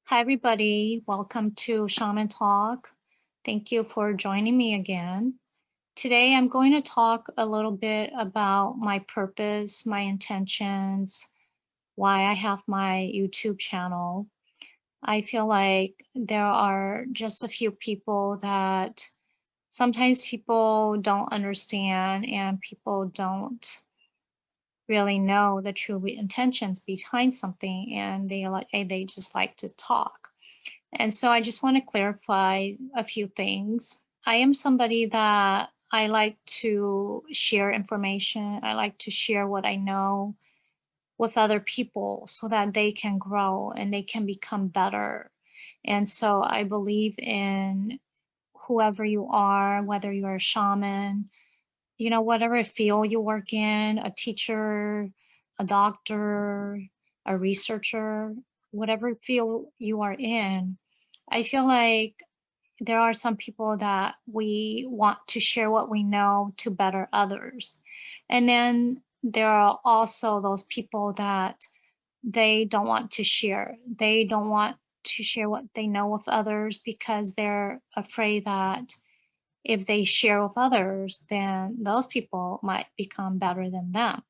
Hi, everybody. Welcome to Shaman Talk. Thank you for joining me again. Today, I'm going to talk a little bit about my purpose, my intentions, why I have my YouTube channel. I feel like there are just a few people that sometimes people don't understand and people don't really know the true intentions behind something, and they just like to talk. And so I just want to clarify a few things. I am somebody that I like to share information. I like to share what I know with other people so that they can grow and they can become better. And so I believe in whoever you are, whether you're a shaman, whatever field you work in, a teacher, a doctor, a researcher, whatever field you are in, I feel like there are some people that we want to share what we know to better others. And then there are also those people that they don't want to share. They don't want to share what they know with others because they're afraid that if they share with others, then those people might become better than them.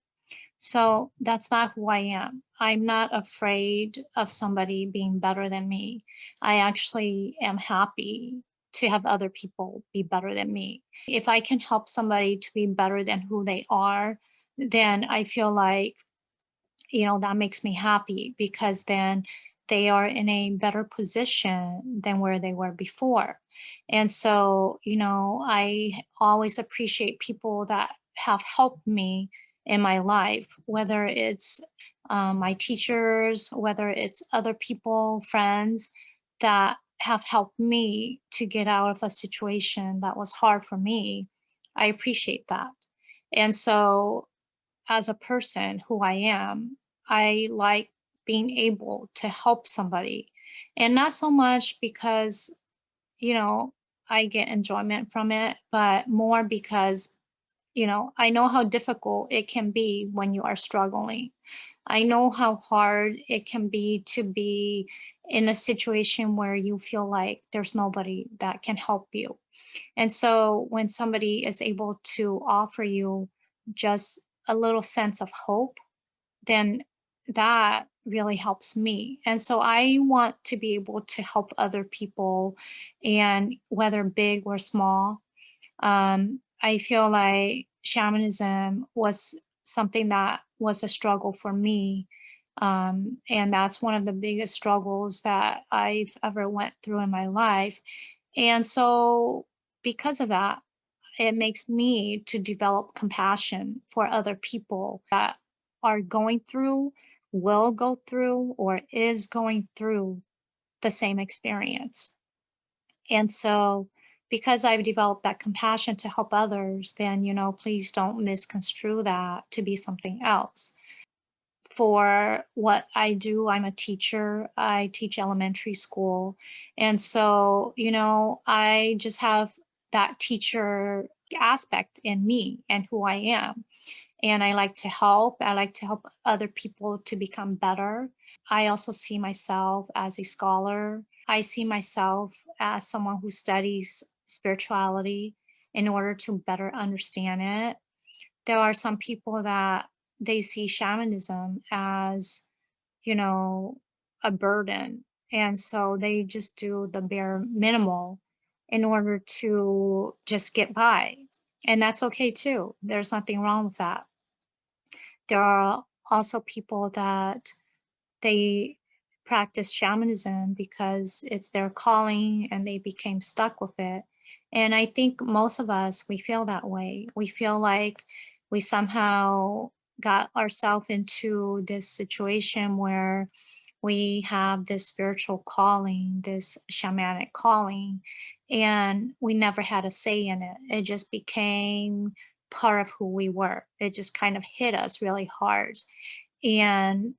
So that's not who I am. I'm not afraid of somebody being better than me. I actually am happy to have other people be better than me. If I can help somebody to be better than who they are, then I feel like, that makes me happy because then they are in a better position than where they were before. And so, I always appreciate people that have helped me in my life, whether it's my teachers, whether it's other people, friends that have helped me to get out of a situation that was hard for me. I appreciate that. And so as a person who I am, I like being able to help somebody. And not so much because, you know, I get enjoyment from it, but more because, I know how difficult it can be when you are struggling. I know how hard it can be to be in a situation where you feel like there's nobody that can help you. And so when somebody is able to offer you just a little sense of hope, then that really helps me. And so I want to be able to help other people, and whether big or small. I feel like shamanism was something that was a struggle for me. And that's one of the biggest struggles that I've ever went through in my life. And so because of that, it makes me to develop compassion for other people that are going through, will go through, or is going through the same experience. And so, because I've developed that compassion to help others, then, please don't misconstrue that to be something else. For what I do, I'm a teacher. I teach elementary school. And so, I just have that teacher aspect in me and who I am. And I like to help. I like to help other people to become better. I also see myself as a scholar. I see myself as someone who studies spirituality in order to better understand it. There are some people that they see shamanism as, you know, a burden. And so they just do the bare minimal in order to just get by. And that's okay too. There's nothing wrong with that. There are also people that they practice shamanism because it's their calling and they became stuck with it. And I think most of us, we feel that way. We feel like we somehow got ourselves into this situation where we have this spiritual calling, this shamanic calling, and we never had a say in it. It just became part of who we were. It just kind of hit us really hard. And,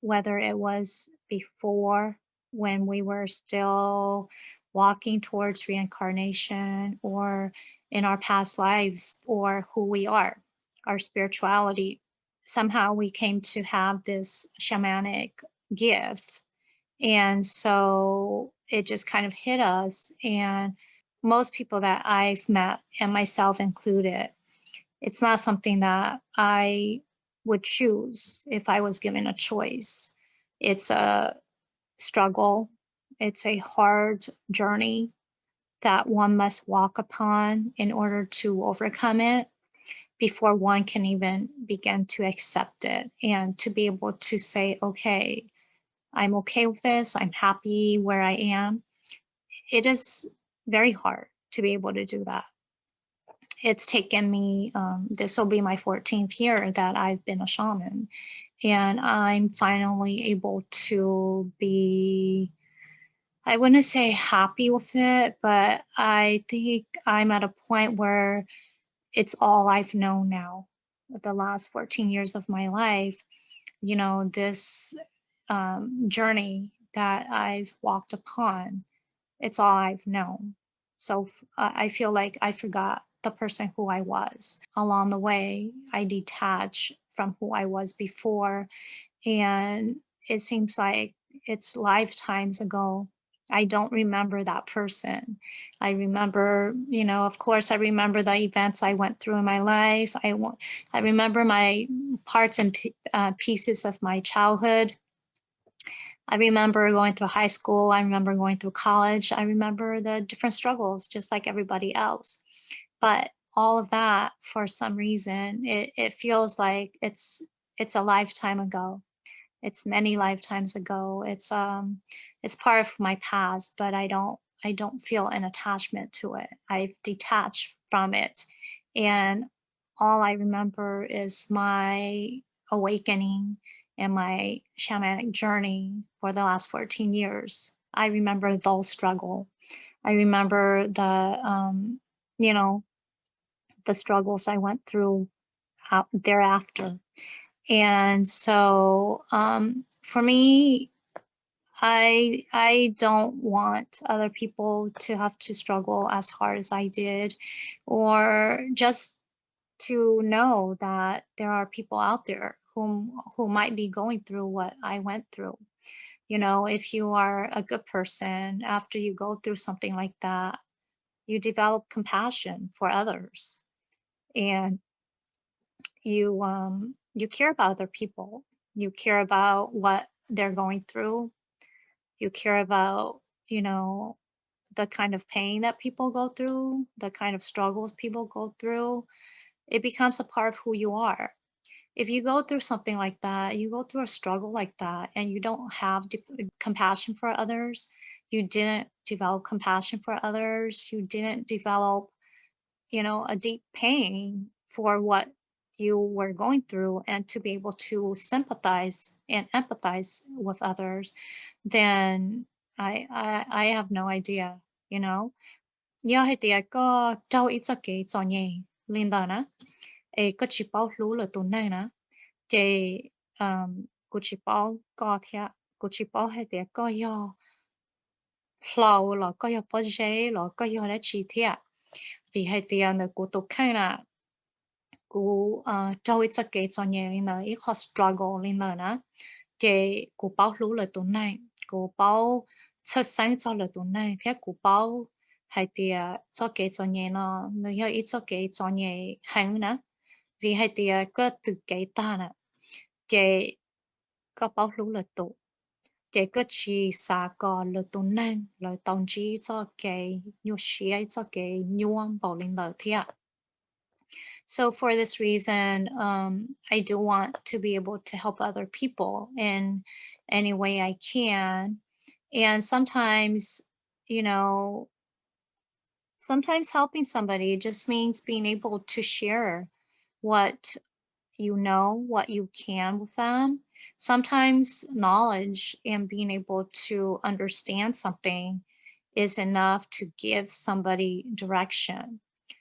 whether it was before when we were still walking towards reincarnation, or in our past lives, or who we are, our spirituality, somehow we came to have this shamanic gift And so it just kind of hit us. And most people that I've met, and myself included, it's not something that I would choose if I was given a choice. It's a struggle, it's a hard journey that one must walk upon in order to overcome it before one can even begin to accept it and to be able to say, okay, I'm okay with this, I'm happy where I am. It is very hard to be able to do that. It's taken me, this will be my 14th year that I've been a shaman, and I'm finally able to be, I wouldn't say happy with it, but I think I'm at a point where it's all I've known now. The last 14 years of my life, this journey that I've walked upon, it's all I've known. So I feel like I forgot the person who I was. Along the way, I detach from who I was before. And it seems like it's lifetimes ago. I don't remember that person. I remember, of course, I remember the events I went through in my life. I remember my parts and pieces of my childhood. I remember going through high school. I remember going through college. I remember the different struggles, just like everybody else. But all of that, for some reason, it feels like it's a lifetime ago. It's many lifetimes ago. It's part of my past, but I don't feel an attachment to it. I've detached from it. And all I remember is my awakening and my shamanic journey for the last 14 years. I remember those struggle. I remember you know, the struggles I went through thereafter. And so, for me, I don't want other people to have to struggle as hard as I did, or just to know that there are people out there who might be going through what I went through. If you are a good person, after you go through something like that, you develop compassion for others, and you care about other people. You care about what they're going through. You care about, you know, the kind of pain that people go through, the kind of struggles people go through. It becomes a part of who you are. If you go through something like that, you go through a struggle like that, and you don't have compassion for others, you didn't develop compassion for others, you didn't develop, a deep pain for what you were going through, and to be able to sympathize and empathize with others, then I have no idea, you know. Do thì tia có trâu ít sắc kỹ cho nhẹ linh đó nè, có chỉ bảo lú là tụi này nè, thì cô chỉ bảo có theo, cô chỉ bảo hay tia có yo flow là có yo bao giờ là có yo đã chỉ theo, vì hay tia nữa cô tụi khai là cô trâu ít sắc kỹ cho nhẹ linh đó ít khó struggle linh đó nè, thì cô bảo lú là tụi này, cô bảo xuất sinh cho là tụi này, thế cô bảo hay tia cho kỹ cho nhẹ nó, người yêu ít cho kỹ cho nhẹ hàng nè, vì hay tia có từ kỹ ta nè, thì có bảo lú là tụi, thì có chỉ xa có là tụi này, là đồng chí cho kỹ, nhu sĩ cho kỹ, nhuộm bảo linh đó thế ạ. So for this reason, I do want to be able to help other people in any way I can. And sometimes, you know, sometimes helping somebody just means being able to share what what you can with them. Sometimes knowledge and being able to understand something is enough to give somebody direction.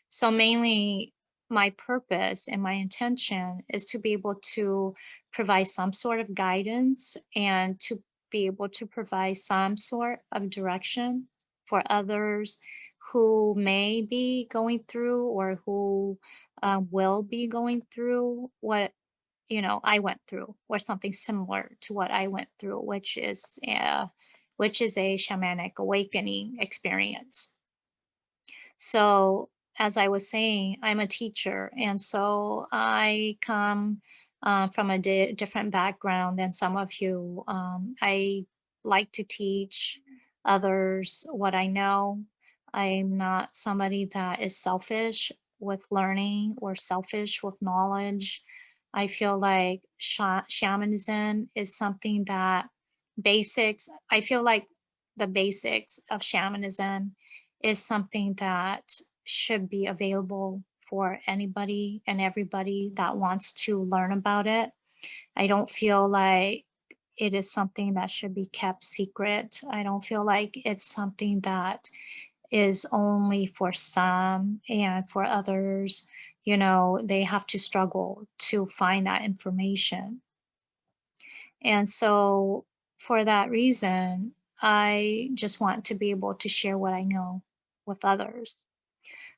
So, mainly, my purpose and my intention is to be able to provide some sort of guidance and to be able to provide some sort of direction for others who may be going through, or who will be going through what I went through, or something similar to what I went through, which is a shamanic awakening experience. So, as I was saying, I'm a teacher, and so I come from a different background than some of you. I like to teach others what I know. I'm not somebody that is selfish with learning or selfish with knowledge. I feel like shamanism is something that I feel like the basics of shamanism is something that should be available for anybody and everybody that wants to learn about it. I don't feel like it is something that should be kept secret. I don't feel like it's something that is only for some, and for others, they have to struggle to find that information. And so, for that reason, I just want to be able to share what I know with others.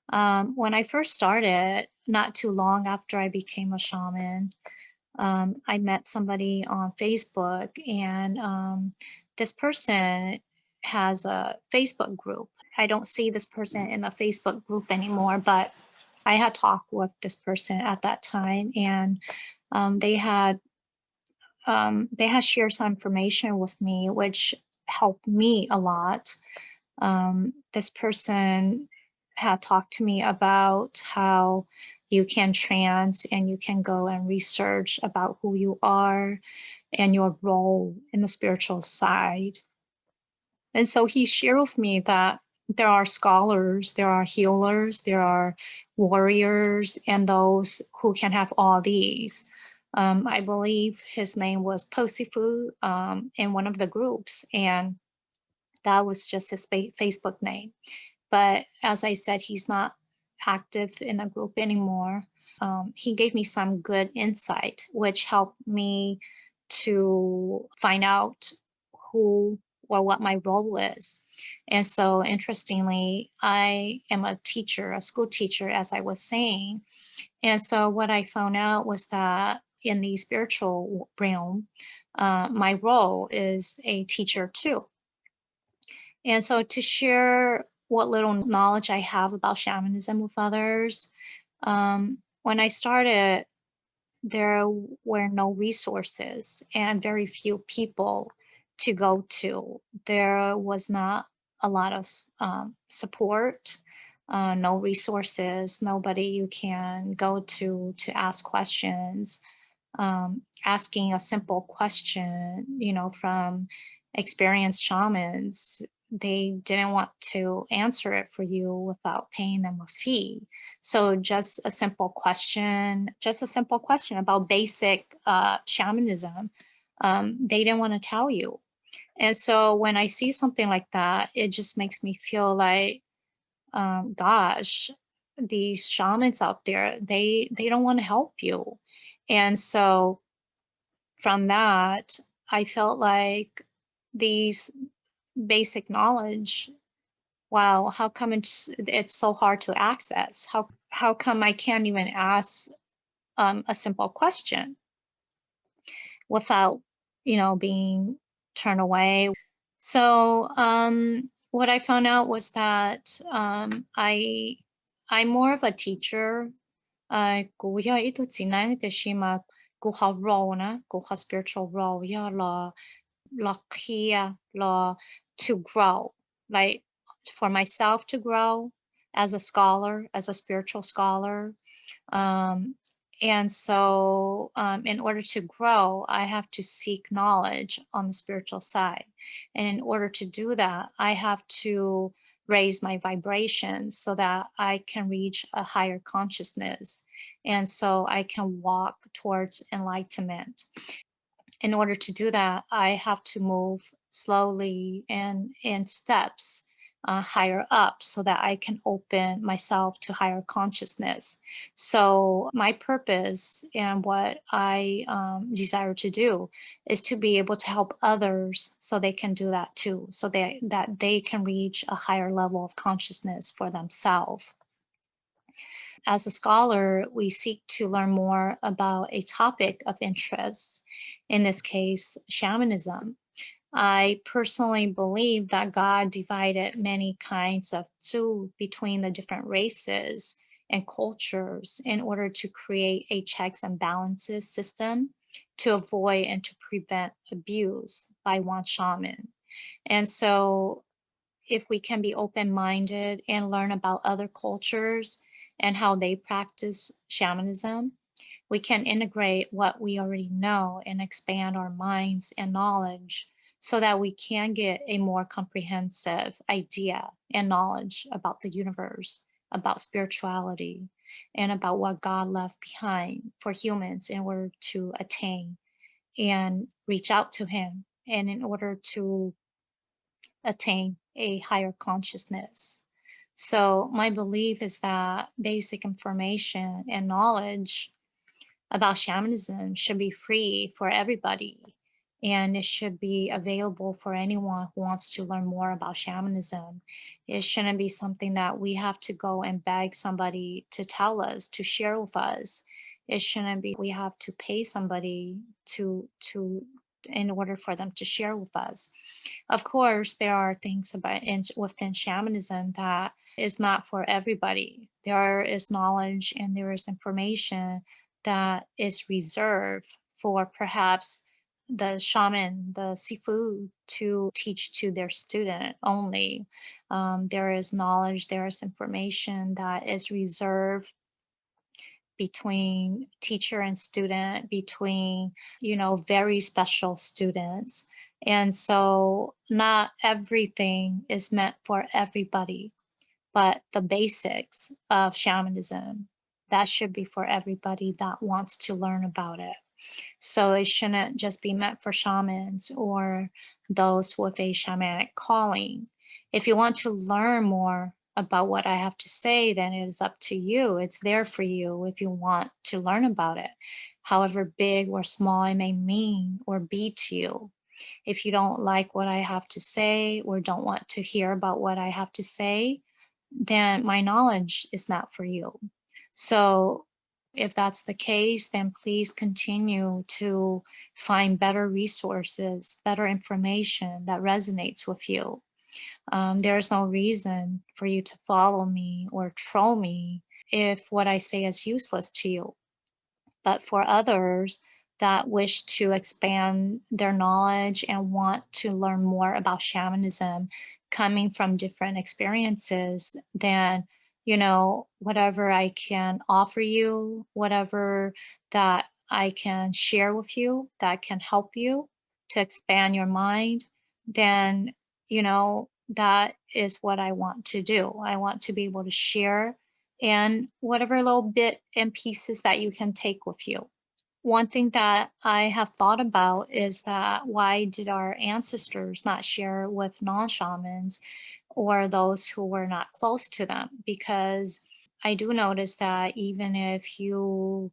When I first started, not too long after I became a shaman, I met somebody on Facebook, and this person has a Facebook group. I don't see this person in the Facebook group anymore, but I had talked with this person at that time, and um, they had they had shared some information with me, which helped me a lot. This person had talked to me about how you can trance and you can go and research about who you are and your role in the spiritual side. And so he shared with me that there are scholars, there are healers, there are warriors, and those who can have all these. I believe his name was Tosifu in one of the groups, and that was just his Facebook name. But as I said, he's not active in the group anymore. He gave me some good insight, which helped me to find out who or what my role is. And so, interestingly, I am a teacher, a school teacher, as I was saying. And so, what I found out was that in the spiritual realm, my role is a teacher too. And so to share what little knowledge I have about shamanism with others, when I started, there were no resources and very few people to go to. There was not a lot of support, no resources, nobody you can go to ask questions. Asking a simple question, from experienced shamans, they didn't want to answer it for you without paying them a fee. So just a simple question about basic shamanism, they didn't want to tell you. And so when I see something like that, it just makes me feel like, gosh, these shamans out there, they don't want to help you. And so from that, I felt like these basic knowledge, wow, how come it's so hard to access? How come I can't even ask a simple question without, being turned away? So what I found out was that I'm more of a teacher. Cú do ít thức chính năng thì khi mà cú học role na, cú học spiritual role ya là here là to grow, like for myself to grow as a scholar, as a spiritual scholar. Um, and so, in order to grow, I have to seek knowledge on the spiritual side. And in order to do that, I have to raise my vibrations so that I can reach a higher consciousness. And so I can walk towards enlightenment. In order to do that, I have to move slowly and in steps higher up so that I can open myself to higher consciousness. So, my purpose and what I desire to do is to be able to help others so they can do that too, so that they can reach a higher level of consciousness for themselves. as a scholar, we seek to learn more about a topic of interest, in this case, shamanism. I personally believe that God divided many kinds of Tzu between the different races and cultures in order to create a checks and balances system to avoid and to prevent abuse by one shaman. And so if we can be open-minded and learn about other cultures and how they practice shamanism, we can integrate what we already know and expand our minds and knowledge so that we can get a more comprehensive idea and knowledge about the universe, about spirituality, and about what God left behind for humans in order to attain and reach out to Him, and in order to attain a higher consciousness. So, my belief is that basic information and knowledge about shamanism should be free for everybody, and it should be available for anyone who wants to learn more about shamanism. It shouldn't be something that we have to go and beg somebody to tell us, to share with us. It shouldn't be we have to pay somebody to in order for them to share with us. Of course, there are things about within shamanism that is not for everybody. There is knowledge and there is information that is reserved for perhaps the shaman, the sifu, to teach to their student only. There is knowledge, there is information that is reserved between teacher and student, between, very special students. And so not everything is meant for everybody, but the basics of shamanism, that should be for everybody that wants to learn about it. So it shouldn't just be meant for shamans or those with a shamanic calling. If you want to learn more about what I have to say, then it is up to you. It's there for you if you want to learn about it, however big or small it may mean or be to you. If you don't like what I have to say or don't want to hear about what I have to say, then my knowledge is not for you. So if that's the case, then please continue to find better resources, better information that resonates with you. There's no reason for you to follow me or troll me if what I say is useless to you. But for others that wish to expand their knowledge and want to learn more about shamanism coming from different experiences, then, whatever I can offer you, whatever that I can share with you that can help you to expand your mind, then, that is what I want to do. I want to be able to share and whatever little bit and pieces that you can take with you. One thing that I have thought about is that why did our ancestors not share with non-shamans or those who were not close to them? Because I do notice that even if you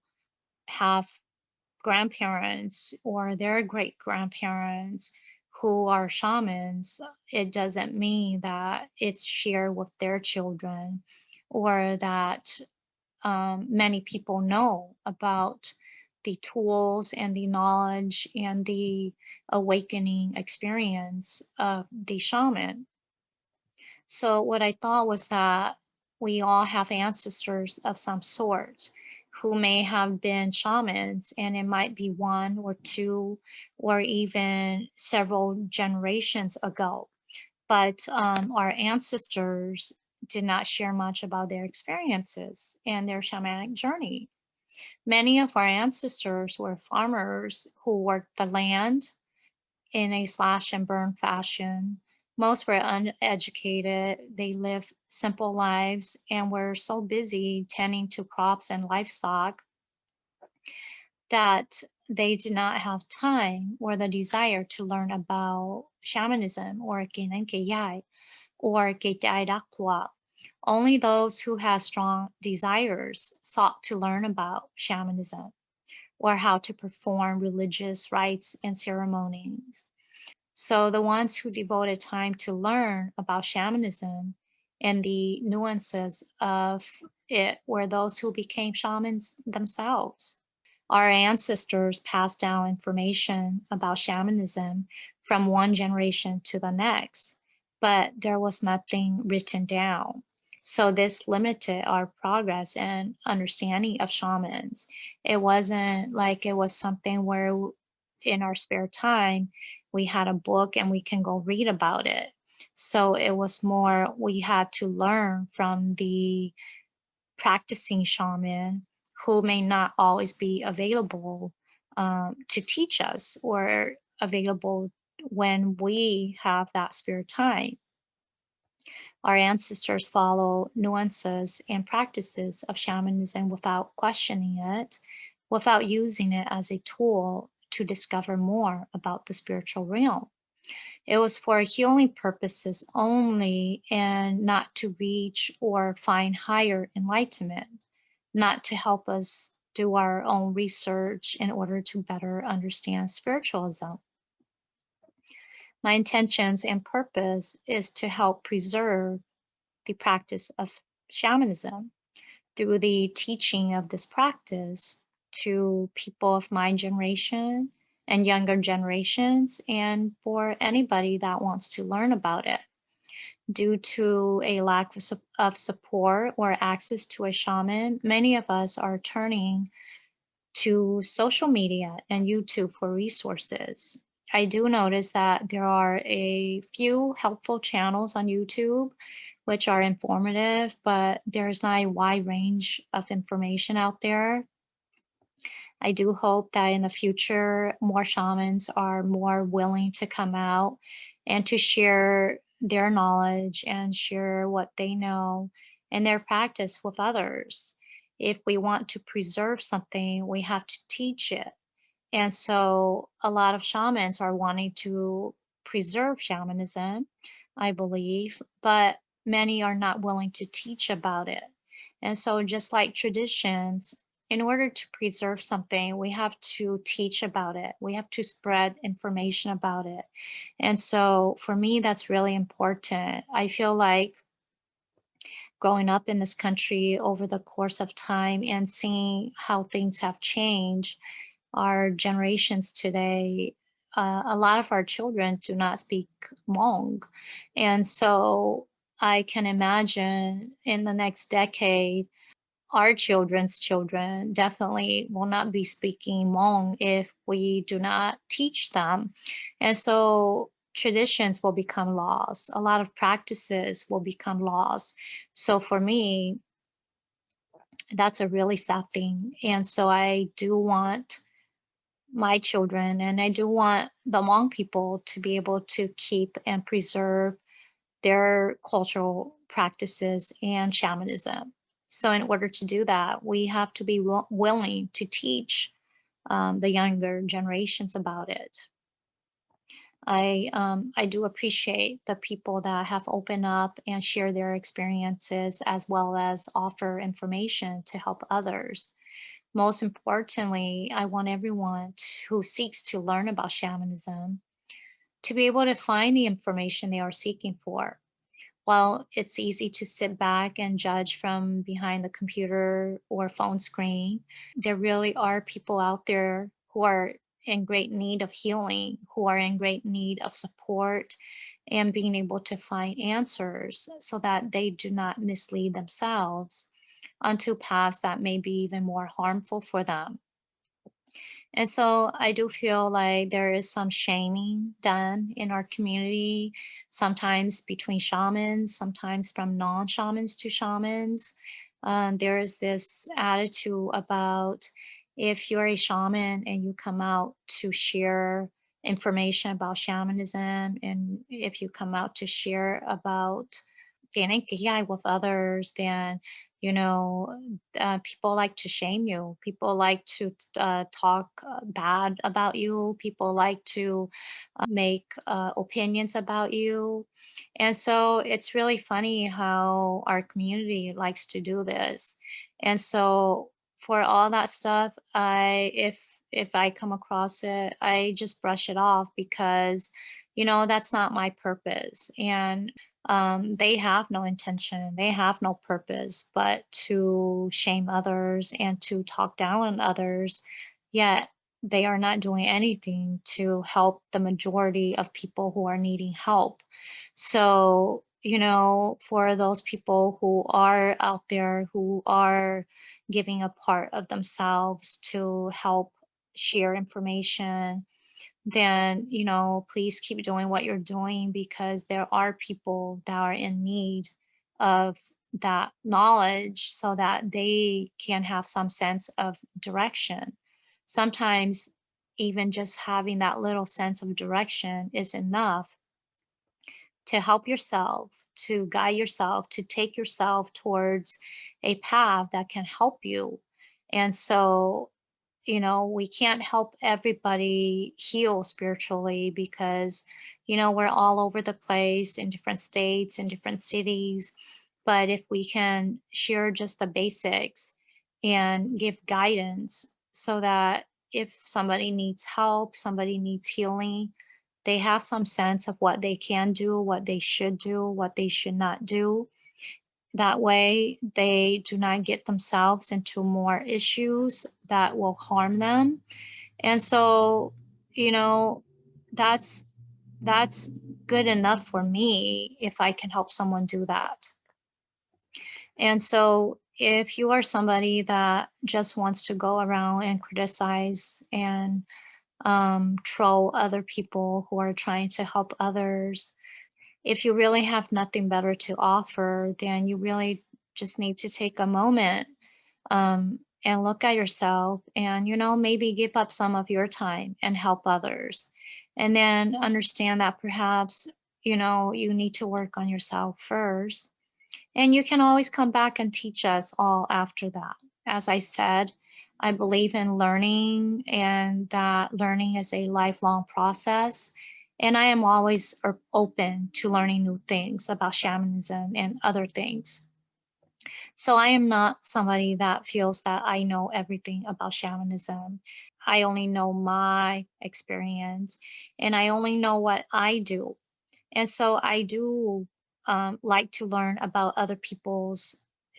have grandparents or their great grandparents who are shamans, it doesn't mean that it's shared with their children or that many people know about the tools and the knowledge and the awakening experience of the shaman. So what I thought was that we all have ancestors of some sort who may have been shamans, and it might be one or two or even several generations ago. But our ancestors did not share much about their experiences and their shamanic journey. Many of our ancestors were farmers who worked the land in a slash and burn fashion. Most were uneducated. They lived simple lives and were so busy tending to crops and livestock that they did not have time or the desire to learn about shamanism or Kenenkeyai or Keitaidakwa. Only those who had strong desires sought to learn about shamanism or how to perform religious rites and ceremonies. So the ones who devoted time to learn about shamanism and the nuances of it were those who became shamans themselves. Our ancestors passed down information about shamanism from one generation to the next, but there was nothing written down. So this limited our progress and understanding of shamans. It wasn't like it was something where in our spare time we had a book and we can go read about it. So it was more we had to learn from the practicing shaman who may not always be available to teach us or available when we have that spare time. Our ancestors follow nuances and practices of shamanism without questioning it, without using it as a tool to discover more about the spiritual realm. It was for healing purposes only and not to reach or find higher enlightenment, not to help us do our own research in order to better understand spiritualism. My intentions and purpose is to help preserve the practice of shamanism through the teaching of this practice to people of my generation and younger generations, and for anybody that wants to learn about it. Due to a lack of support or access to a shaman, many of us are turning to social media and YouTube for resources. I do notice that there are a few helpful channels on YouTube which are informative, but there's not a wide range of information out there. I do hope that in the future, more shamans are more willing to come out and to share their knowledge and share what they know and their practice with others. If we want to preserve something, we have to teach it. And so a lot of shamans are wanting to preserve shamanism, I believe, but many are not willing to teach about it. And so, just like traditions, in order to preserve something, we have to teach about it. We have to spread information about it. And so, for me, that's really important. I feel like growing up in this country over the course of time and seeing how things have changed, our generations today, a lot of our children do not speak Hmong. And so I can imagine in the next decade, our children's children definitely will not be speaking Hmong if we do not teach them. And so traditions will become laws. A lot of practices will become laws. So for me, that's a really sad thing. And so I do want my children, and I do want the Hmong people to be able to keep and preserve their cultural practices and shamanism. So, in order to do that, we have to be willing to teach the younger generations about it. I do appreciate the people that have opened up and share their experiences as well as offer information to help others. Most importantly, I want everyone who seeks to learn about shamanism to be able to find the information they are seeking for. While it's easy to sit back and judge from behind the computer or phone screen, there really are people out there who are in great need of healing, who are in great need of support and being able to find answers so that they do not mislead themselves onto paths that may be even more harmful for them. And so I do feel like there is some shaming done in our community, sometimes between shamans, sometimes from non shamans to shamans. There is this attitude about if you're a shaman and you come out to share information about shamanism, and if you come out to share about KNKI with others, then people like to shame you. People like to talk bad about you. People like to make opinions about you. And so it's really funny how our community likes to do this. And so for all that stuff, if I come across it, I just brush it off because that's not my purpose. And They have no intention, they have no purpose but to shame others and to talk down on others, yet they are not doing anything to help the majority of people who are needing help. So, for those people who are out there who are giving a part of themselves to help share information, then, please keep doing what you're doing because there are people that are in need of that knowledge so that they can have some sense of direction. Sometimes, even just having that little sense of direction is enough to help yourself, to guide yourself, to take yourself towards a path that can help you. And so, we can't help everybody heal spiritually because, we're all over the place in different states, in different cities. But if we can share just the basics and give guidance so that if somebody needs help, somebody needs healing, they have some sense of what they can do, what they should not do. That way, they do not get themselves into more issues that will harm them. And so, you know, that's that's good enough for me if I can help someone do that. And so, if you are somebody that just wants to go around and criticize and troll other people who are trying to help others, if you really have nothing better to offer, then you really just need to take a moment and look at yourself and, maybe give up some of your time and help others. And then understand that perhaps, you need to work on yourself first. And you can always come back and teach us all after that. As I said, I believe in learning and that learning is a lifelong process. And I am always open to learning new things about shamanism and other things. So I am not somebody that feels that I know everything about shamanism. I only know my experience and I only know what I do. And so I do like to learn about other people's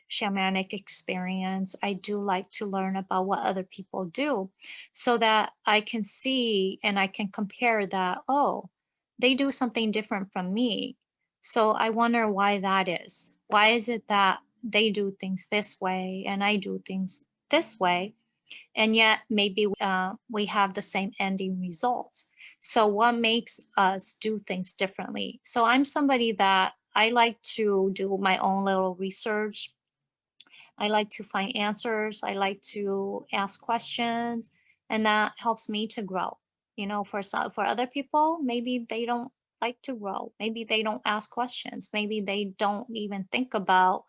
shamanic experience. I do like to learn about what other people do so that I can see and I can compare that, oh, they do something different from me. So I wonder why that is. Why is it that they do things this way and I do things this way? And yet maybe we have the same ending results. So what makes us do things differently? So I'm somebody that I like to do my own little research. I like to find answers. I like to ask questions, and that helps me to grow. For other people, maybe they don't like to grow. Maybe they don't ask questions. Maybe they don't even think about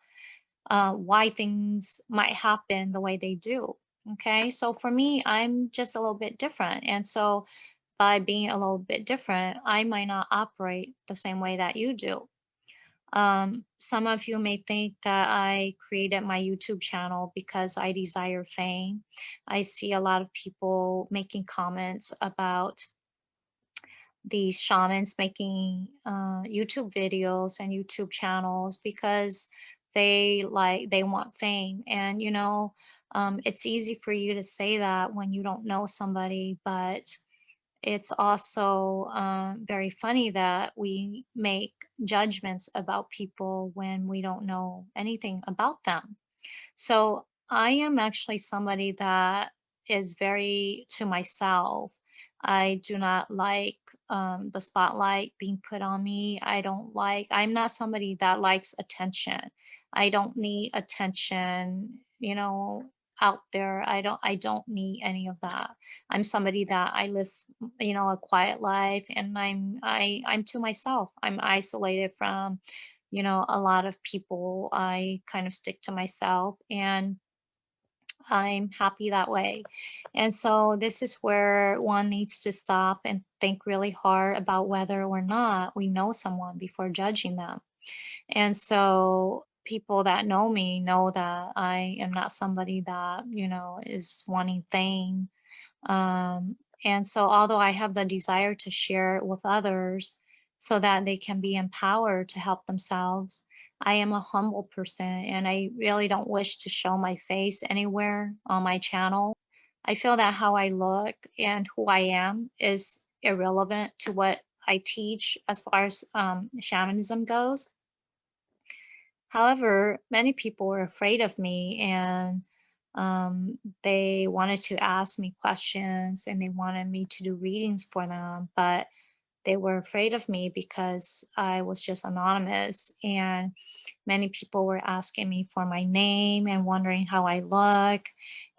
why things might happen the way they do. Okay, so for me, I'm just a little bit different. And so by being a little bit different, I might not operate the same way that you do. Some of you may think that I created my YouTube channel because I desire fame. I see a lot of people making comments about these shamans making YouTube videos and YouTube channels because they want fame. And it's easy for you to say that when you don't know somebody, but it's also very funny that we make judgments about people when we don't know anything about them. So I am actually somebody that is very to myself. I do not like the spotlight being put on me. I'm not somebody that likes attention. I don't need attention, out there. I don't need any of that. I'm somebody that I live, a quiet life and I'm to myself. I'm isolated from a lot of people. I kind of stick to myself and I'm happy that way. And so this is where one needs to stop and think really hard about whether or not we know someone before judging them. And so people that know me know that I am not somebody that, is wanting fame. And so although I have the desire to share it with others, so that they can be empowered to help themselves. I am a humble person and I really don't wish to show my face anywhere on my channel. I feel that how I look and who I am is irrelevant to what I teach as far as shamanism goes. However, many people were afraid of me and they wanted to ask me questions and they wanted me to do readings for them, but they were afraid of me because I was just anonymous. And many people were asking me for my name and wondering how I look.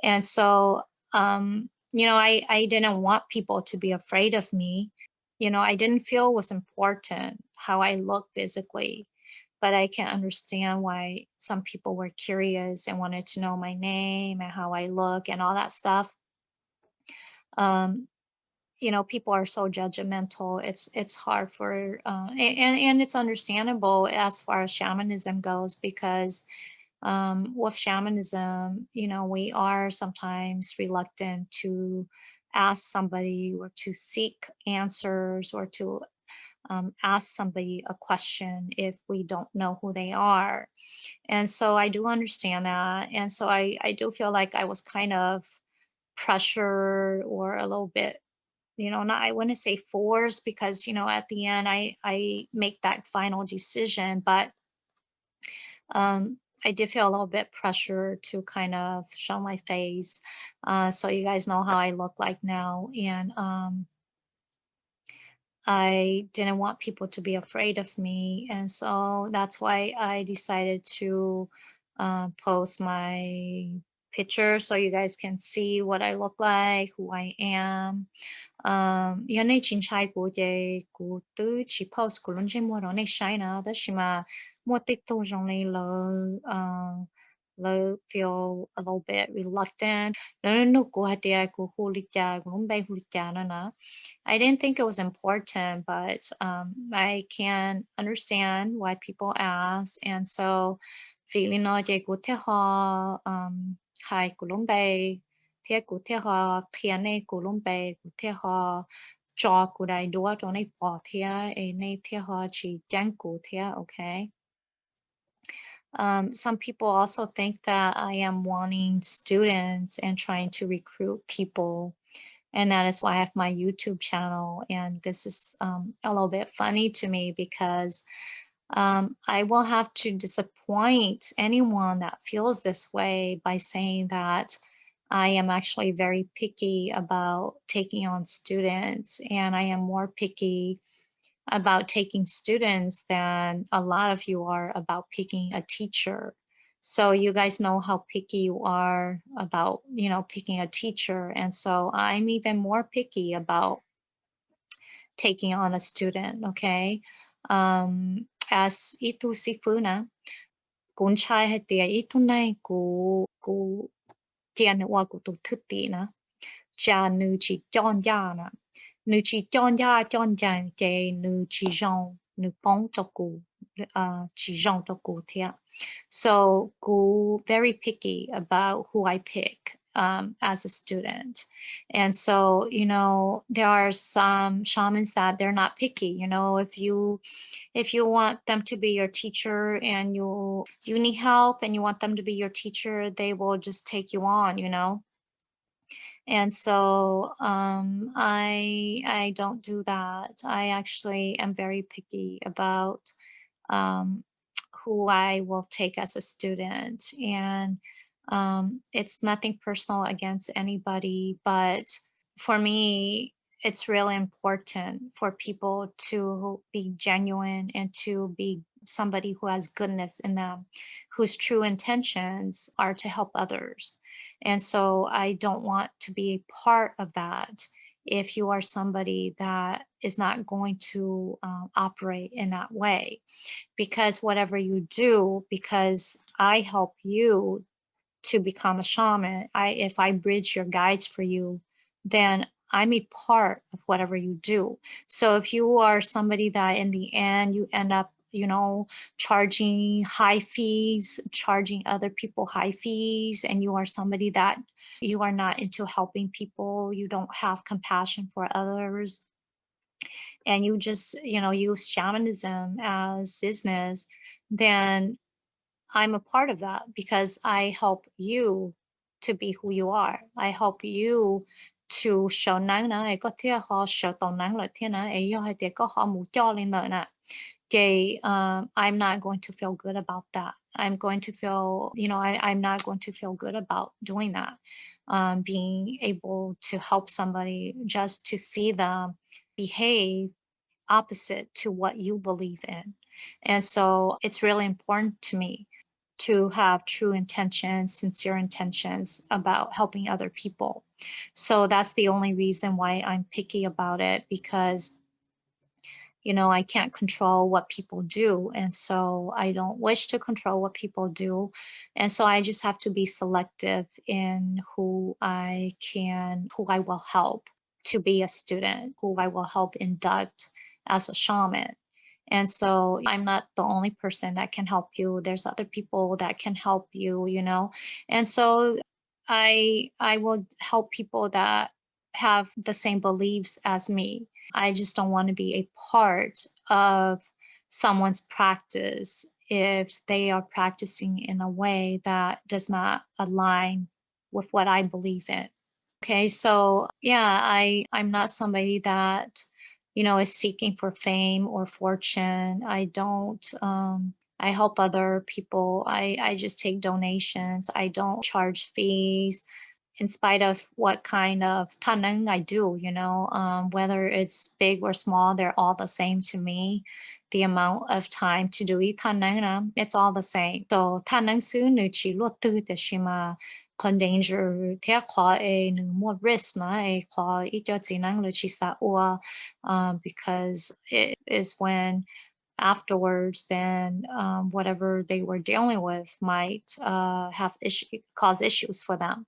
And so, I didn't want people to be afraid of me. I didn't feel it was important how I look physically, but I can understand why some people were curious and wanted to know my name and how I look and all that stuff. Um, People are so judgmental. It's hard for and it's understandable as far as shamanism goes because with shamanism, we are sometimes reluctant to ask somebody or to seek answers or to ask somebody a question if we don't know who they are. And so I do understand that. And so I do feel like I was kind of pressured or a little bit, not, I wouldn't say forced because, at the end I make that final decision, but I did feel a little bit pressure to kind of show my face. So you guys know how I look like now. And I didn't want people to be afraid of me. And so that's why I decided to post my picture so you guys can see what I look like, who I am. Hiện nay triển khai của tứ chỉ post của luôn trên mua đó này sai đó đó là mà mua tích tụ trong này là feel a little bit reluctant. No của hạt tiệt của hồ lịch trà của luôn bay hồ lịch trà nữa nè. I didn't think it was important, but I can understand why people ask, and so feeling nói của thế họ hai của luôn bay thế của thế họ kia này của luôn bay của thế họ cho của đại đua cho này bỏ thế ấy này thế họ chỉ chẳng của thế, okay. Some people also think that I am wanting students and trying to recruit people, and that is why I have my YouTube channel. And this is a little bit funny to me because I will have to disappoint anyone that feels this way by saying that I am actually very picky about taking on students, and I am more picky about taking students than a lot of you are about picking a teacher. So you guys know how picky you are about, picking a teacher. And so I'm even more picky about taking on a student, okay? As itu sifuna, kun chai hai tia itu nai ku tian wa ku tu thuti na, cha nu chi chon ya na. Nữ chỉ chọn chàng chế nữ chỉ rong nữ bóng cho cô chỉ rong cho cô thế. So cô very picky about who I pick as a student. And so, there are some shamans that they're not picky. If you want them to be your teacher and you need help and you want them to be your teacher, they will just take you on. And so I don't do that. I actually am very picky about um, who I will take as a student. And it's nothing personal against anybody, but for me, it's really important for people to be genuine and to be somebody who has goodness in them, whose true intentions are to help others. And so I don't want to be a part of that if you are somebody that is not going to operate in that way. Because whatever you do, because I help you to become a shaman, if I bridge your guides for you, then I'm a part of whatever you do. So if you are somebody that in the end you end up, charging high fees, charging other people high fees, and you are somebody that you are not into helping people, you don't have compassion for others, and you just, use shamanism as business, then I'm a part of that because I help you to be who you are. I help you to show năng nè, có thể họ show tông năng lợi thế nè, ấy hay thì có họ muốn cho lên lợi nè. Okay, I'm not going to feel good about that. I'm going to feel, I'm not going to feel good about doing that. Being able to help somebody just to see them behave opposite to what you believe in. And so it's really important to me to have true intentions, sincere intentions about helping other people. So that's the only reason why I'm picky about it, because I can't control what people do. And so I don't wish to control what people do. And so I just have to be selective in who I will help to be a student, who I will help induct as a shaman. And so I'm not the only person that can help you. There's other people that can help you. And so I will help people that have the same beliefs as me. I just don't want to be a part of someone's practice if they are practicing in a way that does not align with what I believe in. Okay, so yeah, I'm not somebody that, is seeking for fame or fortune. I don't I help other people. I just take donations. I don't charge fees in spite of what kind of taneng I do, whether it's big or small, they're all the same to me. The amount of time to do it taneng, it's all the same. So taneng su nu chi lo tu de shima condanger te kwa a nu more risk na a kwa ito zinang lo chi sa ua, because it is when afterwards then whatever they were dealing with might cause issues for them.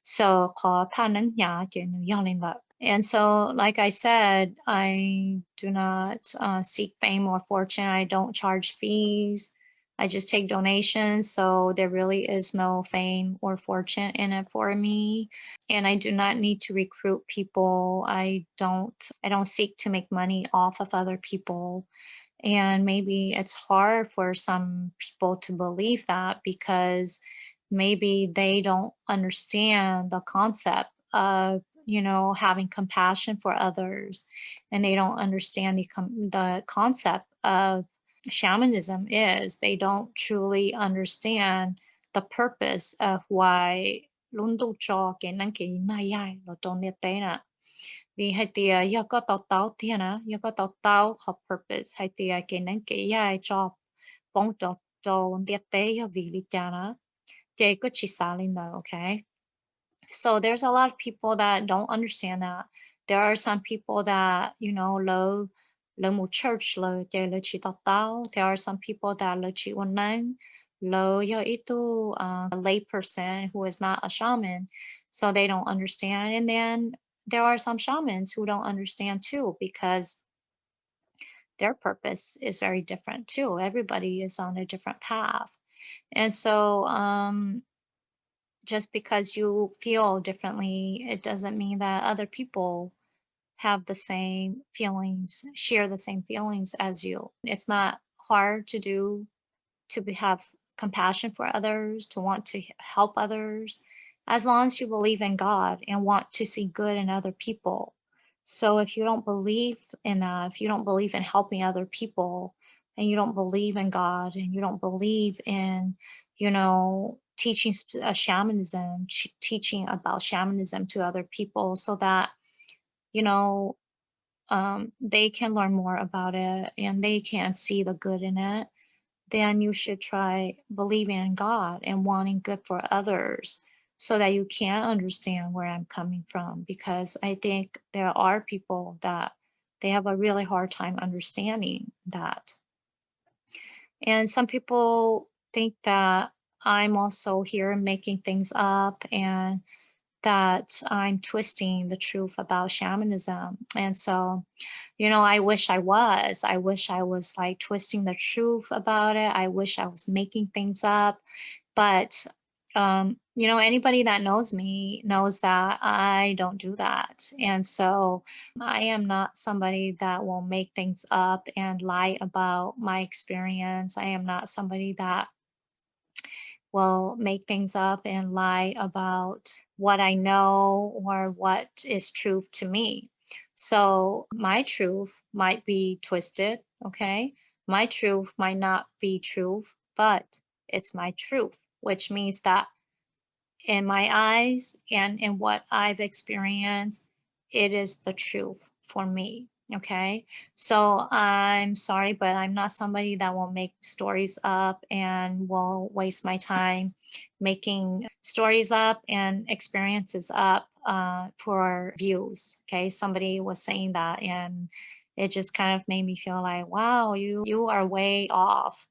So có khả năng nhà kiểu như do linh lợi. And so, like I said, I do not seek fame or fortune. I don't charge fees. I just take donations. So there really is no fame or fortune in it for me. And I do not need to recruit people. I don't seek to make money off of other people. And maybe it's hard for some people to believe that because maybe they don't understand the concept of, having compassion for others. And they don't understand the concept of shamanism is. They don't truly understand the purpose of why lundu cho ke nang ke na yai lo ton vì hai tia ya có tàu tàu tia na ya có tàu tàu hợp purpose hai tia cái nâng cái ya cho bóng cho địa tế ya vì lý cha na cái có chỉ xa lên đó, okay. So there's a lot of people that don't understand that. There are some people that lo lo một church lo chơi lo chỉ tàu tàu. There are some people that lo chỉ one nang lo ya itu a lay person who is not a shaman, so they don't understand. And then there are some shamans who don't understand too, because their purpose is very different too. Everybody is on a different path. And so just because you feel differently, it doesn't mean that other people have the same feelings, share the same feelings as you. It's not hard to do, have compassion for others, to want to help others, as long as you believe in God and want to see good in other people. So if you don't believe in that, if you don't believe in helping other people, and you don't believe in God, and you don't believe in, teaching shamanism, teaching about shamanism to other people so that, you know, they can learn more about it and they can see the good in it, then you should try believing in God and wanting good for others so that you can understand where I'm coming from. Because I think there are people that they have a really hard time understanding that. And some people think that I'm also here making things up and that I'm twisting the truth about shamanism. And so, I wish I was. I wish I was like twisting the truth about it. I wish I was making things up. But Anybody that knows me knows that I don't do that. And so I am not somebody that will make things up and lie about my experience. I am not somebody that will make things up and lie about what I know or what is truth to me. So my truth might be twisted, okay? My truth might not be truth, but it's my truth, which means that in my eyes and in what I've experienced, it is the truth for me. Okay. So I'm sorry, but I'm not somebody that will make stories up and will waste my time making stories up and experiences up for views. Okay. Somebody was saying that, and it just kind of made me feel like, wow, you are way off.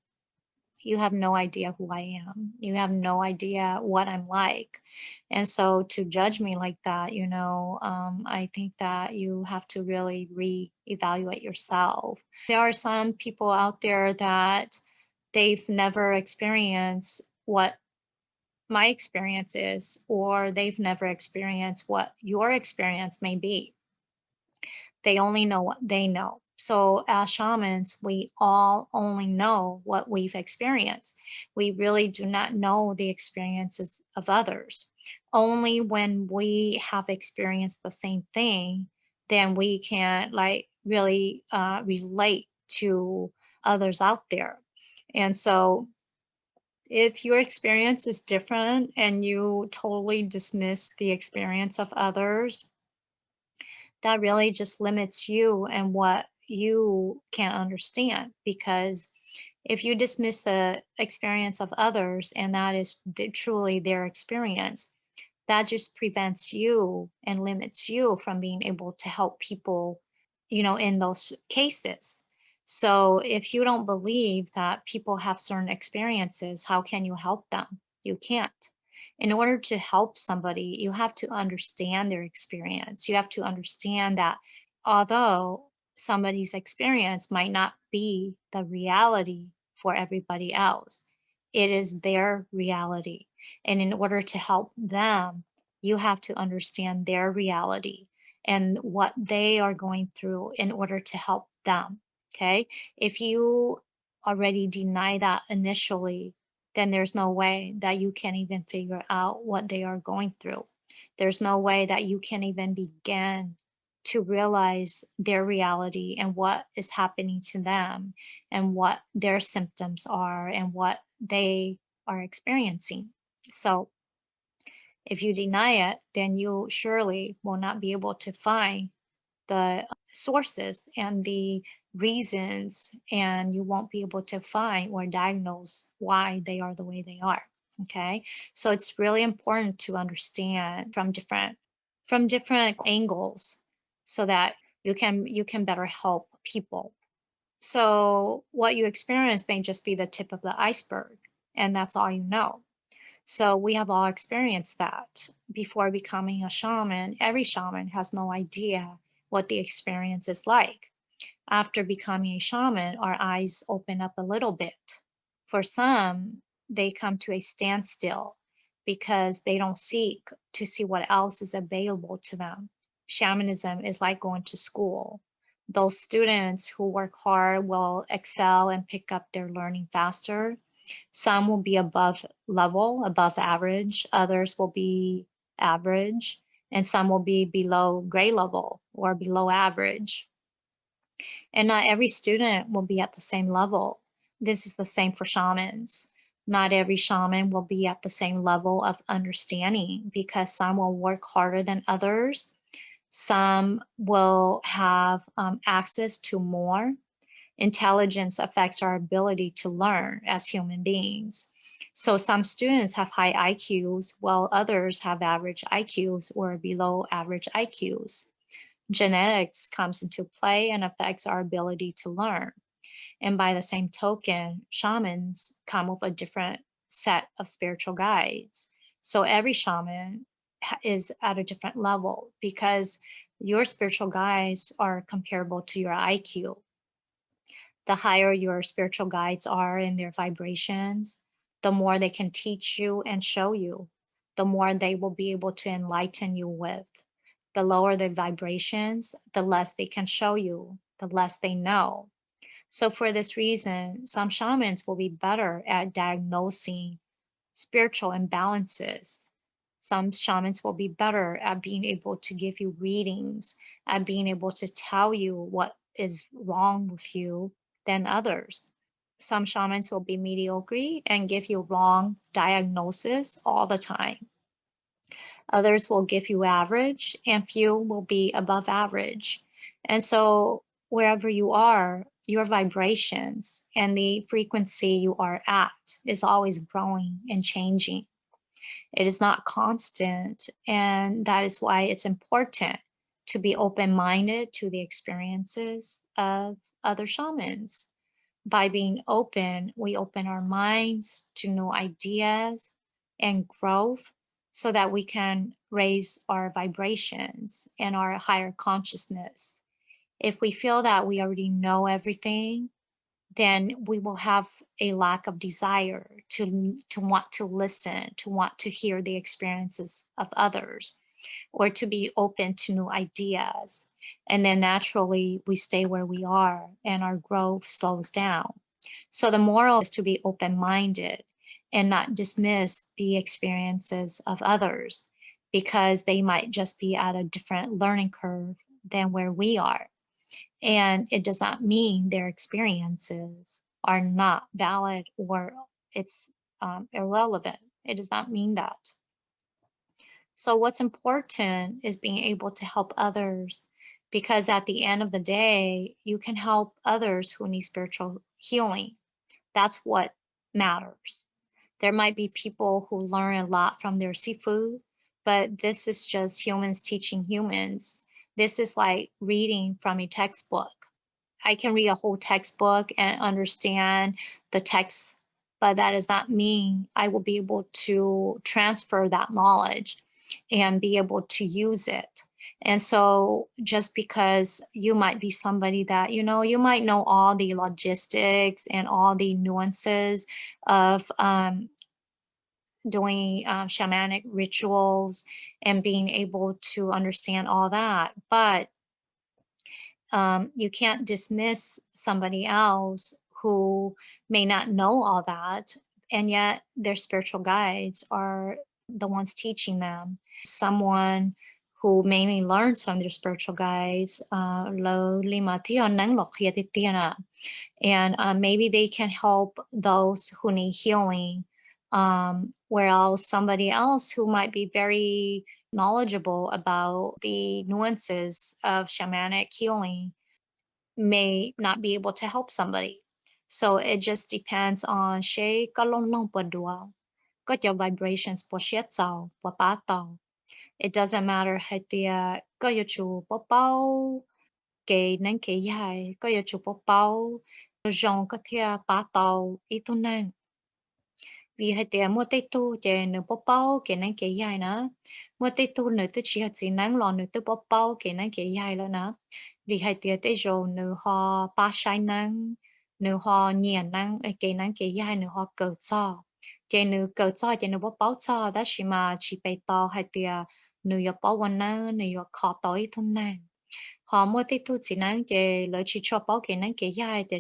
You have no idea who I am. You have no idea what I'm like. And so to judge me like that, I think that you have to really reevaluate yourself. There are some people out there that they've never experienced what my experience is, or they've never experienced what your experience may be. They only know what they know. So as shamans, we all only know what we've experienced. We really do not know the experiences of others. Only when we have experienced the same thing, then we can like really relate to others out there. And so if your experience is different and you totally dismiss the experience of others, that really just limits you and what you can understand. Because if you dismiss the experience of others and that is truly their experience, that just prevents you and limits you from being able to help people, in those cases. So if you don't believe that people have certain experiences, how can you help them? You can't. In order to help somebody, you have to understand their experience. You have to understand that although somebody's experience might not be the reality for everybody else, it is their reality. And in order to help them, you have to understand their reality and what they are going through in order to help them. Okay. If you already deny that initially, then there's no way that you can even figure out what they are going through. There's no way that you can even begin to realize their reality and what is happening to them and what their symptoms are and what they are experiencing. So if you deny it, then you surely will not be able to find the sources and the reasons, and you won't be able to find or diagnose why they are the way they are. Okay. So it's really important to understand from different angles so that you can better help people. So what you experience may just be the tip of the iceberg, and that's all you know. So we have all experienced that. Before becoming a shaman, every shaman has no idea what the experience is like. After becoming a shaman, our eyes open up a little bit. For some, they come to a standstill because they don't seek to see what else is available to them. Shamanism is like going to school. Those students who work hard will excel and pick up their learning faster. Some will be above level, above average, others will be average, and some will be below grade level or below average. And not every student will be at the same level. This is the same for shamans. Not every shaman will be at the same level of understanding because some will work harder than others. Some will have access to more. Intelligence affects our ability to learn as human beings. So some students have high IQs while others have average IQs or below average IQs. Genetics comes into play and affects our ability to learn. And by the same token, shamans come with a different set of spiritual guides. So every shaman is at a different level because your spiritual guides are comparable to your IQ. The higher your spiritual guides are in their vibrations, the more they can teach you and show you, the more they will be able to enlighten you with. The lower the vibrations, the less they can show you, the less they know. So, for this reason, some shamans will be better at diagnosing spiritual imbalances. Some shamans will be better at being able to give you readings, at being able to tell you what is wrong with you than others. Some shamans will be mediocre and give you wrong diagnosis all the time. Others will give you average, and few will be above average. And so, wherever you are, your vibrations and the frequency you are at is always growing and changing. It is not constant. And that is why it's important to be open minded to the experiences of other shamans. By being open, we open our minds to new ideas and growth so that we can raise our vibrations and our higher consciousness. If we feel that we already know everything, then we will have a lack of desire to want to listen, to want to hear the experiences of others, or to be open to new ideas. And then naturally, we stay where we are and our growth slows down. So the moral is to be open minded and not dismiss the experiences of others because they might just be at a different learning curve than where we are. And it does not mean their experiences are not valid or it's irrelevant. It does not mean that. So, what's important is being able to help others because at the end of the day, you can help others who need spiritual healing. That's what matters. There might be people who learn a lot from their seafood, but this is just humans teaching humans. This is like reading from a textbook. I can read a whole textbook and understand the text, but that does not mean I will be able to transfer that knowledge and be able to use it. And so, just because you might be somebody that, you might know all the logistics and all the nuances of doing shamanic rituals and being able to understand all that. But you can't dismiss somebody else who may not know all that, and yet their spiritual guides are the ones teaching them. Someone who mainly learns from their spiritual guides, and maybe they can help those who need healing, whereas somebody else who might be very knowledgeable about the nuances of shamanic healing may not be able to help somebody. So it just depends on she kalong long padua. Got your vibrations po siet sao, po patao. It doesn't matter hatia có yo chu po pao ke nang ke yai có yo chu po pao rong có thia patao itu nang vì hai tiệm mua tây tu chè nửa bó bao cái năng cái dài nữa mua tây tu nửa tới chỉ hạt chỉ năng lò nửa tới bó bao cái năng cái dài nữa nè vì hai tiệm tây rồi nửa họ ba sai năng nửa họ nhẹ năng cái năng cái dài nửa họ cờ cho cái nửa cờ cho cái nửa bó bao cho đó chỉ bày to hai tiệm nửa bóวันnăng nửa khó tối thôn năng họ mua tây tu chỉ năng cái lỡ chỉ cho bao cái năng cái dài để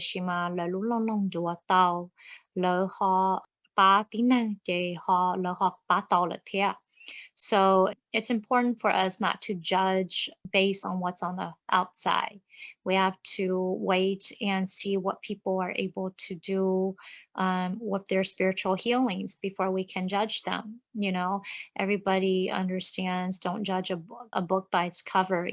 lỡ lú long long đùa tàu lỡ họ ba tí năng để họ lỡ họ ba tàu là thế ạ. So it's important for us not to judge based on what's on the outside. We have to wait and see what people are able to do with their spiritual healings before we can judge them. Everybody understands don't judge a book by its cover,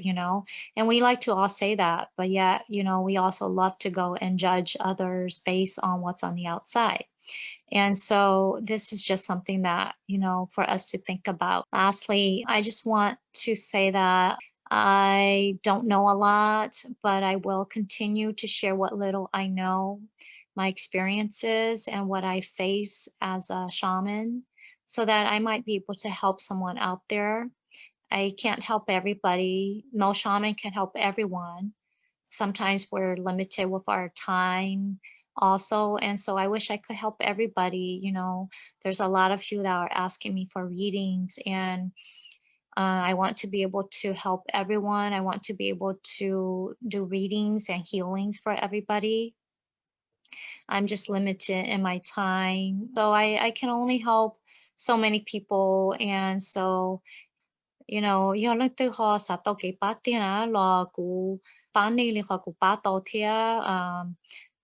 and we like to all say that, but yet, we also love to go and judge others based on what's on the outside. And so this is just something that, for us to think about. Lastly, I just want to say that I don't know a lot, but I will continue to share what little I know, my experiences, and what I face as a shaman so that I might be able to help someone out there. I can't help everybody. No shaman can help everyone. Sometimes we're limited with our time also. And so I wish I could help everybody. There's a lot of you that are asking me for readings, and I want to be able to help everyone. I want to be able to do readings and healings for everybody. I'm just limited in my time. So I can only help so many people. And so, do lần từ họ sát tàu cái bát tiền á là cú bán này là họ cú bát tàu thea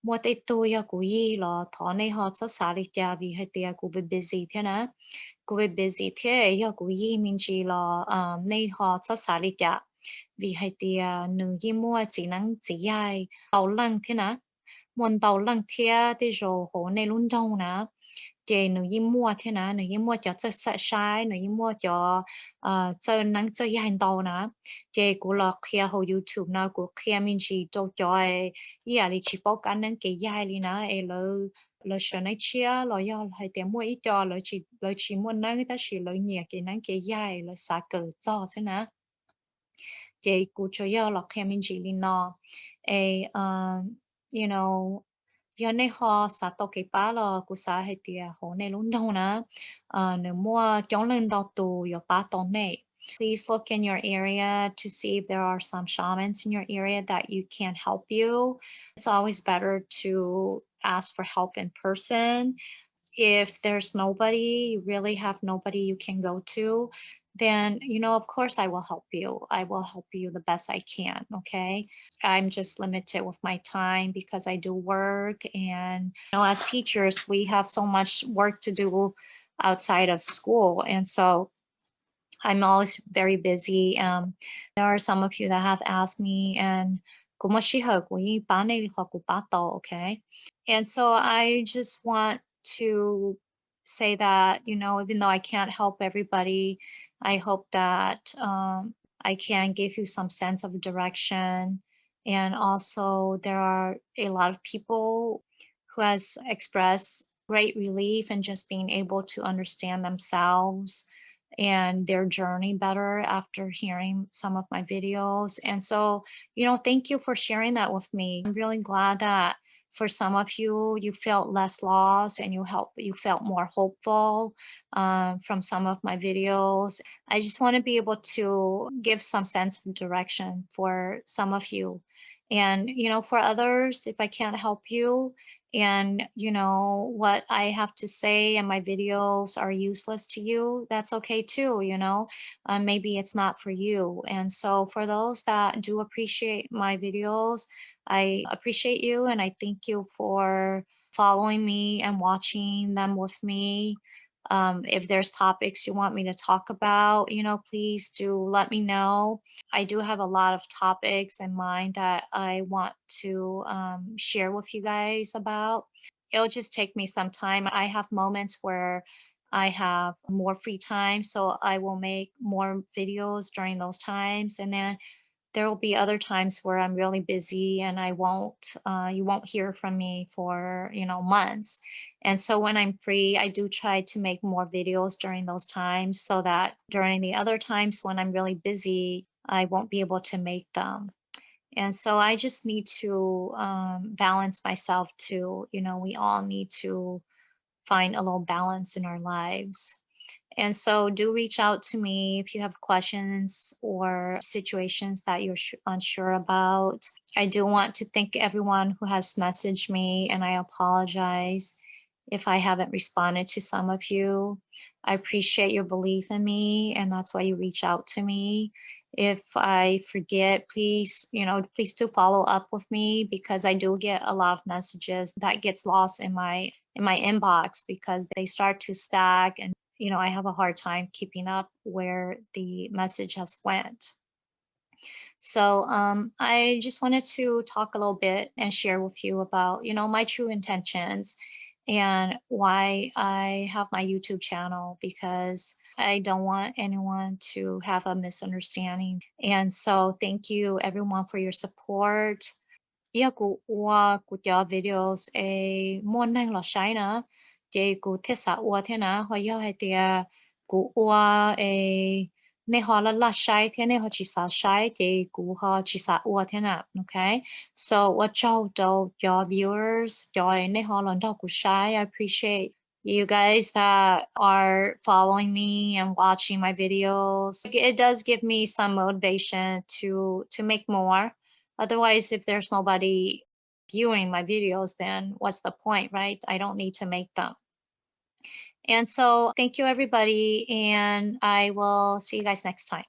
mua tay tôi ya cú y là thọ này họ sẽ xả đi cha vì hay tia cú bị busy thế nè cú bị busy thế ya cú y mình chỉ là này họ sẽ xả đi cha vì hay tia nữ y mua chỉ năng chỉ dài tàu lăng thế nè muốn tàu lăng thea thì rồi họ này luôn trong nè chị nữ y mua thế nào nữ y mua cho sợ sai nữ y mua cho cho nắng cho gia hành tàu nè chị cũng là kia hồ YouTube nào cũng kia mình chỉ cho ai ý là chỉ bảo cả nắng cái dài đi nè ai là sợ này chia là do hay tiền mua ít cho là chỉ mua nắng người ta chỉ là nhẹ cái nắng cái dài là xả cờ cho thế nè chị cũng cho do là kia mình chỉ đi nó ai you know giờ này họ sát tàu cái ba là cú sa hay tiệt họ này luôn đâu nè nếu mua chống lên tàu tù giờ ba tàu này. Please look in your area to see if there are some shamans in your area that you can help you. It's always better to ask for help in person. If there's nobody, you really have nobody you can go to, then, of course I will help you. I will help you the best I can. Okay. I'm just limited with my time because I do work. And, as teachers, we have so much work to do outside of school. And so I'm always very busy. There are some of you that have asked me, and okay. And so I just want to say that, even though I can't help everybody, I hope that I can give you some sense of direction. And also, there are a lot of people who has expressed great relief and just being able to understand themselves and their journey better after hearing some of my videos. And so, thank you for sharing that with me. I'm really glad that for some of you, you felt less lost and you felt more hopeful from some of my videos. I just want to be able to give some sense of direction for some of you. And, for others, if I can't help you, and what I have to say and my videos are useless to you, that's okay too. Maybe it's not for you. And so for those that do appreciate my videos, I appreciate you and I thank you for following me and watching them with me. If there's topics you want me to talk about, please do let me know. I do have a lot of topics in mind that I want to share with you guys about. It'll just take me some time. I have moments where I have more free time, so I will make more videos during those times. And then there will be other times where I'm really busy and you won't hear from me for, months. And so when I'm free, I do try to make more videos during those times so that during the other times when I'm really busy, I won't be able to make them. And so I just need to balance myself too. We all need to find a little balance in our lives. And so do reach out to me if you have questions or situations that you're unsure about. I do want to thank everyone who has messaged me, and I apologize if I haven't responded to some of you. I appreciate your belief in me, and that's why you reach out to me. If I forget, please, please do follow up with me because I do get a lot of messages that gets lost in my inbox because they start to stack and I have a hard time keeping up where the message has went. So I just wanted to talk a little bit and share with you about, my true intentions and why I have my YouTube channel, because I don't want anyone to have a misunderstanding. And so thank you everyone for your support. Ia ku ua ku cho videos e mon nang lo shai na je ku thiết sa ua thế na ho yo hai tia ku ua e 你好了啦晒天你好起啥晒的古好起啥我天呐 okay so what y'all do your viewers join你好了到古晒 I appreciate you guys that are following me and watching my videos it does give me some motivation to make more otherwise if there's nobody viewing my videos then what's the point, right? I don't need to make them. And so thank you everybody and I will see you guys next time.